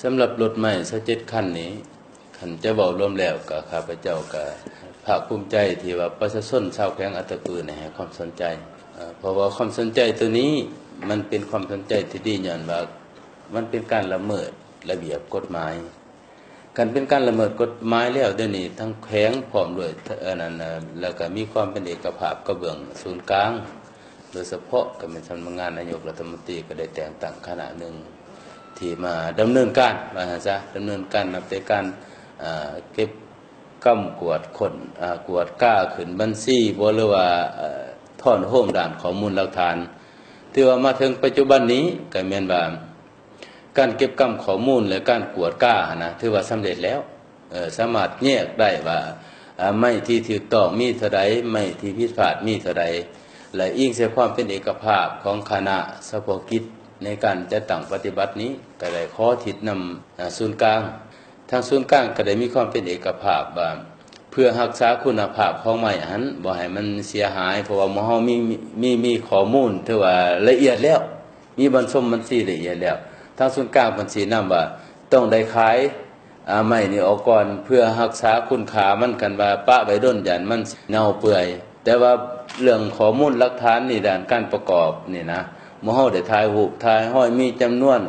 สำหรับรถใหม่27คันนี้คันจะเว้ารวมแล้วก็ข้าพเจ้าก็ภาคภูมิใจที่ว่าประชาชนชาวแขวงอัตตปือให้ความสนใจเพราะว่าความสนใจตัวนี้มันเป็นความสนใจที่ดีย้อนว่ามันเป็นการละเมิดระเบียบกฎหมายการเป็นการละเมิดกฎหมายแล้วเดี๋ยวนี้ทั้งแขวงพร้อมด้วยนั้นแล้วก็มีความเป็นเอกภาพกระเบื้องศูนย์กลางโดยเฉพาะก็เป็นสำนักงานนายกรัฐมนตรีก็ได้แต่งตั้งคณะหนึ่งที่มาดำเนินการว่าซะดำเนินการนับแต่การเก็บกำกวดคนกวดก้าขึ้นบัญชีบ่หรือว่าถอนโฮมด่านข้อมูลหลักฐานที่ว่ามาถึงปัจจุบันนี้ก็แม่นว่าการเก็บกำข้อมูลและการกวดก้านะถือว่าสำเร็จแล้วสามารถแยกได้ว่าไม่ที่ถูกต้องมีเท่าใดไม่ที่ผิดพลาดมีเท่าใดและอิงเสียความเป็นเอกภาพของคณะเฉพาะกิจในการจัดตั้งปฏิบัตินี้ก็ได้ขอทิศนำศูนย์กลางทางศูนย์กลางก็ได้มีความเป็นเอกภาพว่าเพื่อรักษาคุณภาพของไม้หันบ่ให้มันเสียหายเพราะว่าหมู่เฮามีข้อมูลที่ว่าละเอียดแล้วมีบัญชีละเอียดแล้วทางศูนย์กลางเพิ่นสินำว่าต้องได้ขายไม้นี่ออกก่อนเพื่อรักษาคุณค่ามันกันว่าปะไว้ด้นยันมันเน่าเปื่อยแต่ว่าเรื่องข้อมูลหลักฐานนี่ด้านการประกอบนี่นะหมู่เฮาได้ถ่ายรูปถ่ายห้อยมีจำนวน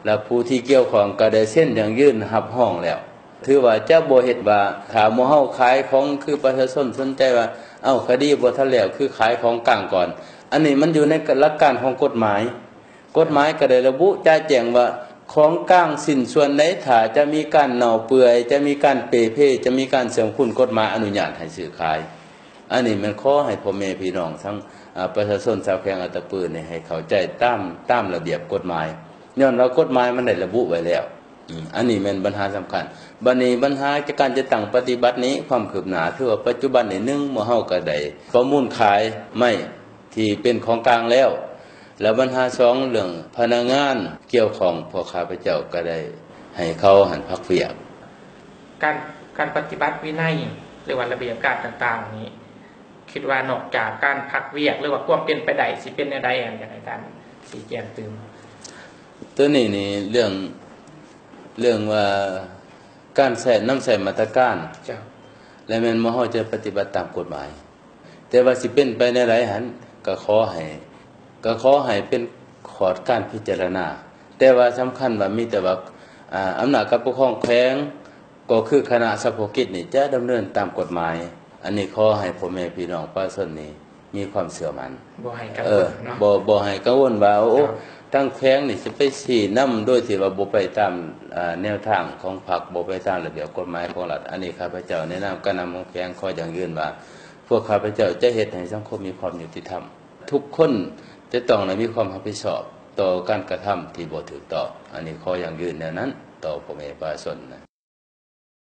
และผู้ที่เกี่ยวข้องก็ได้เซ็นอย่างยื่นรับห้องแล้วถือว่าจะบ่เฮ็ดว่าถ้าหมู่เฮาขายของคือประชาชนสนใจว่าเอ้าคดีบ่ทันแล้วคือขายของกลางก่อนอันนี้มันอยู่ในหลักการของกฎหมายก็ได้ระบุจ่าแจ้งว่าของกลางสิ้นส่วนใดถ้าจะมีการเน่าเปื่อยจะมีการเปเพ่จะมีการเสื่อมคุณกฎหมายอนุญาตให้ซื้อขายอันนี้มันขอให้พ่อแม่พี่น้องทั้งประชาชนชาวแขวงอัตตปือนี่ให้เข้าใจตามระเบียบกฎหมายย้อนว่ากฎหมายมันได้ระบุไว้แล้วอันนี้เป็นปัญหาสำคัญบัดนี้ปัญหาการจะตั้งปฏิบัตินี้ความคืบหน้าถือว่าปัจจุบันนี่1หมู่เฮาก็ได้ประมูลขายไม้ที่เป็นของกลางแล้วปัญหา2เรื่องพนักงานเกี่ยวของพวกข้าพเจ้าก็ได้ให้เขาหันพักเวียกการปฏิบัติวินัยหรือว่าระเบียบการต่างๆนี้คิดว่านอกจากการพักเวียกหรือว่าความเป็นไปได้สิเป็นใดอย่างไรท่านสีแจงตื่มตัวนี้นี่เรื่องว่าการใส่มาตรการและแม่นบ่เฮาจะปฏิบัติตามกฎหมายแต่ว่าสิเป็นไปในหลายหันก็ขอให้เป็นขอดการพิจารณาแต่ว่าสำคัญว่ามีแต่ว่าอำนาจการปกครองแขวงก็คือคณะเฉพาะกิจนี่จะดำเนินตามกฎหมายอันนี้ขอให้พ่อแม่พี่น้องประชาชนนี่มีความเชื่อมั่นบ่ให้กังวลเนาะบ่ให้กังวลว่าโอ้ทั้งแขวงนี่สิไปชี้นำโดยที่ว่าบ่ไปตามแนวทางของพรรคบ่ไปตามระเบียบกฎหมายของรัฐอันนี้ข้าพเจ้าแนะนำการนำของแขวงขออย่างอื่นว่าพวกข้าพเจ้าจะเฮ็ดให้สังคมมีความยุติธรรมทุกคนจะต้องมีความรับผิดชอบต่อการกระทำที่บ่ถูกต้องอันนี้ขออย่างอื่นแนวนั้นต่อพ่อแม่ประชาชนนะ